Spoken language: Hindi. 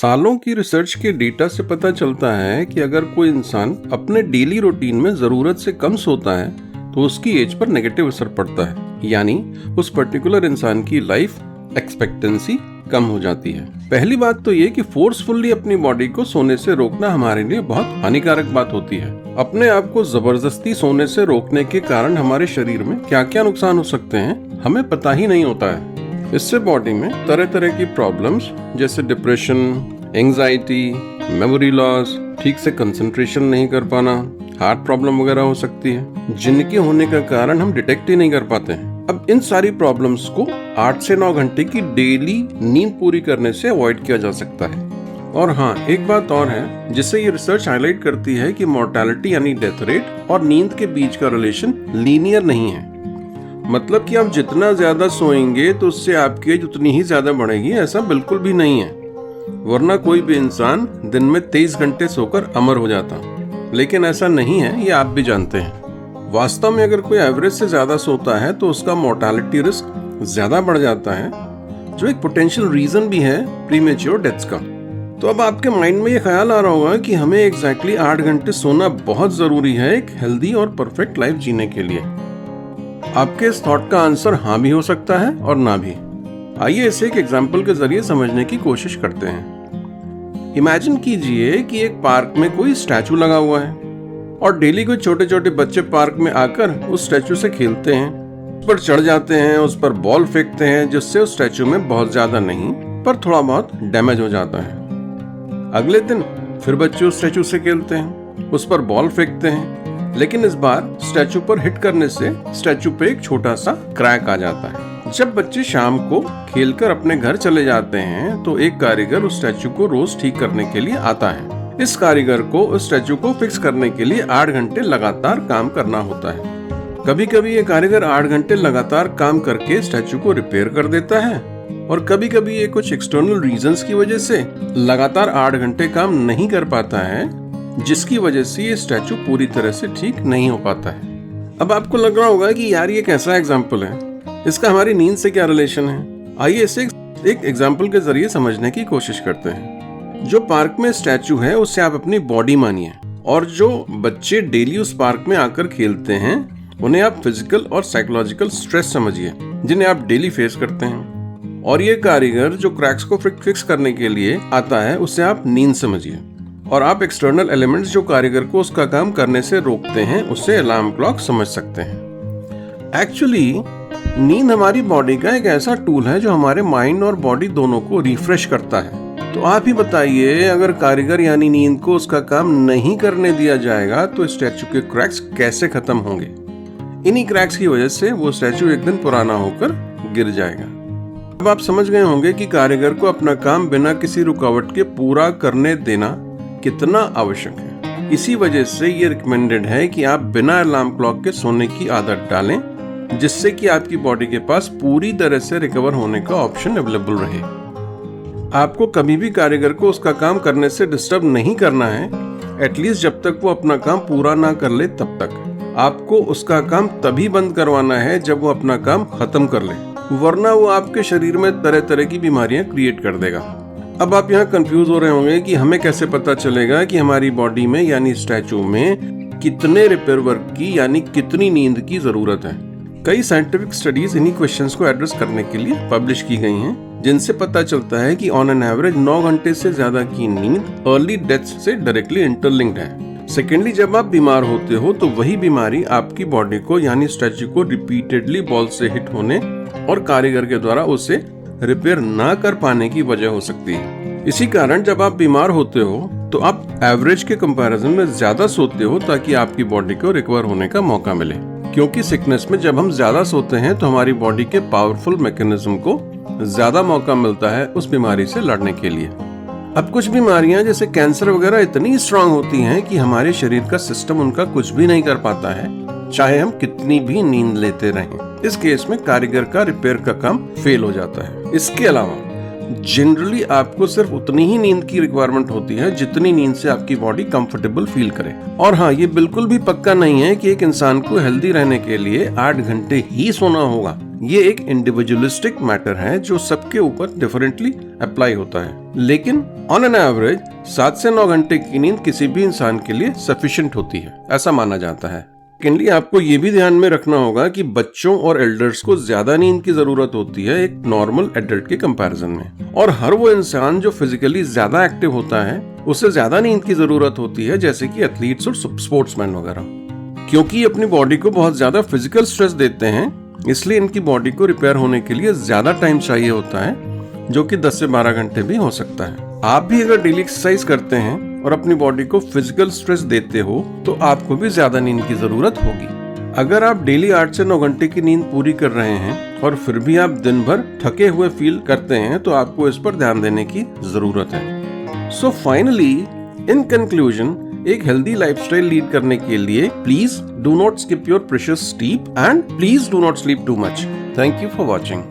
सालों की रिसर्च के डेटा से पता चलता है कि अगर कोई इंसान अपने डेली रूटीन में जरूरत से कम सोता है तो उसकी एज पर नेगेटिव असर पड़ता है, यानी उस पर्टिकुलर इंसान की लाइफ एक्सपेक्टेंसी कम हो जाती है। पहली बात तो ये कि फोर्सफुली अपनी बॉडी को सोने से रोकना हमारे लिए बहुत हानिकारक बात होती है। अपने आप को जबरदस्ती सोने से रोकने के कारण हमारे शरीर में क्या क्या नुकसान हो सकते हैं हमें पता ही नहीं होता है। इससे बॉडी में तरह तरह की प्रॉब्लम्स जैसे डिप्रेशन, एंजाइटी, मेमोरी लॉस, ठीक से कंसंट्रेशन नहीं कर पाना, हार्ट प्रॉब्लम वगैरह हो सकती है, जिनके होने का कारण हम डिटेक्ट ही नहीं कर पाते हैं। अब इन सारी प्रॉब्लम्स को 8 से 9 घंटे की डेली नींद पूरी करने से अवॉइड किया जा सकता है। और हाँ, एक बात और है जिससे ये रिसर्च हाईलाइट करती है कि मोर्टेलिटी यानी डेथ रेट और नींद के बीच का रिलेशन लीनियर नहीं है। मतलब कि आप जितना ज्यादा सोएंगे तो उससे आपकी एज उतनी ही ज्यादा बढ़ेगी, ऐसा बिल्कुल भी नहीं है। वरना कोई भी इंसान दिन में 23 घंटे सोकर अमर हो जाता, लेकिन ऐसा नहीं है, ये आप भी जानते हैं। वास्तव में अगर कोई एवरेज से ज्यादा सोता है तो उसका मोर्टेलिटी रिस्क ज्यादा बढ़ जाता है, जो एक पोटेंशियल रीजन भी है प्रीमेच्योर डेथ्स का। तो अब आपके माइंड में ये ख्याल आ रहा होगा कि हमें एग्जैक्टली 8 घंटे सोना बहुत जरूरी है एक हेल्दी और परफेक्ट लाइफ जीने के लिए। आपके इस थॉट का आंसर हाँ भी हो सकता है और ना भी। आइए इसे एक एग्जाम्पल के जरिए समझने की कोशिश करते हैं। इमेजिन कीजिए कि एक पार्क में कोई स्टैचू लगा हुआ है और डेली कोई छोटे छोटे बच्चे पार्क में आकर उस स्टैचू से खेलते हैं, उस पर चढ़ जाते हैं, उस पर बॉल फेंकते हैं, जिससे उस स्टैचू में बहुत ज्यादा नहीं पर थोड़ा बहुत डैमेज हो जाता है। अगले दिन फिर बच्चे उस स्टैचू से खेलते हैं, उस पर बॉल फेंकते हैं, लेकिन इस बार स्टैचू पर हिट करने से स्टैचू पे एक छोटा सा क्रैक आ जाता है। जब बच्चे शाम को खेलकर अपने घर चले जाते हैं तो एक कारीगर उस स्टैचू को रोज ठीक करने के लिए आता है। इस कारीगर को उस स्टैचू को फिक्स करने के लिए 8 घंटे लगातार काम करना होता है। कभी कभी ये कारीगर 8 घंटे लगातार काम करके स्टैचू को रिपेयर कर देता है और कभी कभी ये कुछ एक्सटर्नल रीजंस की वजह से लगातार 8 घंटे काम नहीं कर पाता है, जिसकी वजह से ये स्टैचू पूरी तरह से ठीक नहीं हो पाता है। अब आपको लग रहा होगा कि यार ये कैसा एग्जाम्पल है, इसका हमारी नींद से क्या रिलेशन है। आइए इसे एक एग्जाम्पल के जरिए समझने की कोशिश करते हैं। जो पार्क में स्टैचू है उसे आप अपनी बॉडी मानिए, और जो बच्चे डेली उस पार्क में आकर खेलते हैं उन्हें आप फिजिकल और साइकोलॉजिकल स्ट्रेस समझिए, जिन्हें आप डेली फेस करते हैं। और ये कारीगर जो क्रैक्स को फिक्स करने के लिए आता है उसे आप नींद समझिए। और आप एक्सटर्नल एलिमेंट्स जो कारीगर को उसका काम करने से रोकते हैं उसे अलार्म क्लॉक समझ सकते हैं। एक्चुअली नींद हमारी बॉडी का एक ऐसा टूल है जो हमारे माइंड और बॉडी दोनों को रिफ्रेश करता है। तो आप ही बताइए, अगर कारीगर यानी नींद को उसका काम नहीं करने दिया जाएगा तो स्टैचू के क्रैक्स कैसे खत्म होंगे। इन्हीं क्रैक्स की वजह से वो स्टैचू एक दिन पुराना होकर गिर जाएगा। अब आप समझ गए होंगे कि कारीगर को अपना काम बिना किसी रुकावट के पूरा करने देना कितना आवश्यक है। इसी वजह से ये रिकमेंडेड है कि आप बिना अलार्म क्लॉक के सोने की आदत डालें, जिससे कि आपकी बॉडी के पास पूरी तरह से रिकवर होने का ऑप्शन अवेलेबल रहे। आपको कभी भी कारीगर को उसका काम करने से डिस्टर्ब नहीं करना है, एटलीस्ट जब तक वो अपना काम पूरा ना कर ले तब तक। आपको उसका काम तभी बंद करवाना है जब वो अपना काम खत्म कर ले, वरना वो आपके शरीर में तरह तरह की बीमारियां क्रिएट कर देगा। अब आप यहाँ कंफ्यूज हो रहे होंगे कि हमें कैसे पता चलेगा कि हमारी बॉडी में यानी स्टैचू में कितने रिपेयर वर्क की यानी कितनी नींद की जरूरत है। कई साइंटिफिक स्टडीज इन्हीं क्वेश्चंस को एड्रेस करने के लिए पब्लिश की गई हैं, जिनसे पता चलता है कि ऑन एन एवरेज 9 घंटे से ज्यादा की नींद अर्ली डेथ से डायरेक्टली इंटरलिंक्ड है। सेकेंडली, जब आप बीमार होते हो तो वही बीमारी आपकी बॉडी को यानी स्टैचू को रिपीटेडली बॉल से हिट होने और कारीगर के द्वारा उसे रिपेयर ना कर पाने की वजह हो सकती है। इसी कारण जब आप बीमार होते हो तो आप एवरेज के कंपैरिजन में ज्यादा सोते हो, ताकि आपकी बॉडी को रिकवर होने का मौका मिले। क्योंकि सिकनेस में जब हम ज्यादा सोते हैं तो हमारी बॉडी के पावरफुल मैकेनिज्म को ज्यादा मौका मिलता है उस बीमारी से लड़ने के लिए। अब कुछ बीमारियां जैसे कैंसर वगैरह इतनी स्ट्रांग होती हैं कि हमारे शरीर का सिस्टम उनका कुछ भी नहीं कर पाता है, चाहे हम कितनी भी नींद लेते रहें। इस केस में कारीगर का रिपेयर का काम फेल हो जाता है। इसके अलावा जनरली आपको सिर्फ उतनी ही नींद की रिक्वायरमेंट होती है जितनी नींद से आपकी बॉडी कंफर्टेबल फील करे। और हाँ, ये बिल्कुल भी पक्का नहीं है कि एक इंसान को हेल्दी रहने के लिए 8 घंटे ही सोना होगा। ये एक इंडिविजुअलिस्टिक मैटर है जो सबके ऊपर डिफरेंटली अप्लाई होता है, लेकिन ऑन एन एवरेज 7 से 9 घंटे की नींद किसी भी इंसान के लिए सफिशिएंट होती है, ऐसा माना जाता है। सेकेंडली, आपको ये भी ध्यान में रखना होगा कि बच्चों और एल्डर्स को ज्यादा नींद की जरूरत होती है एक नॉर्मल एडल्ट के कंपैरिजन में, और हर वो इंसान जो फिजिकली ज्यादा एक्टिव होता है उसे ज्यादा नींद की जरूरत होती है, जैसे कि एथलीट्स और स्पोर्ट्समैन वगैरह। क्योंकि अपनी बॉडी को बहुत ज्यादा फिजिकल स्ट्रेस देते हैं, इसलिए इनकी बॉडी को रिपेयर होने के लिए ज्यादा टाइम चाहिए होता है, जो कि 10 से 12 घंटे भी हो सकता है। आप भी अगर डेली एक्सरसाइज करते हैं और अपनी बॉडी को फिजिकल स्ट्रेस देते हो तो आपको भी ज्यादा नींद की जरूरत होगी। अगर आप डेली 8 से 9 घंटे की नींद पूरी कर रहे हैं और फिर भी आप दिन भर थके हुए फील करते हैं तो आपको इस पर ध्यान देने की जरूरत है। सो फाइनली, इन कंक्लूजन, एक हेल्दी लाइफस्टाइल लीड करने के लिए please do not skip your precious sleep and please do not sleep too much. Thank you for watching.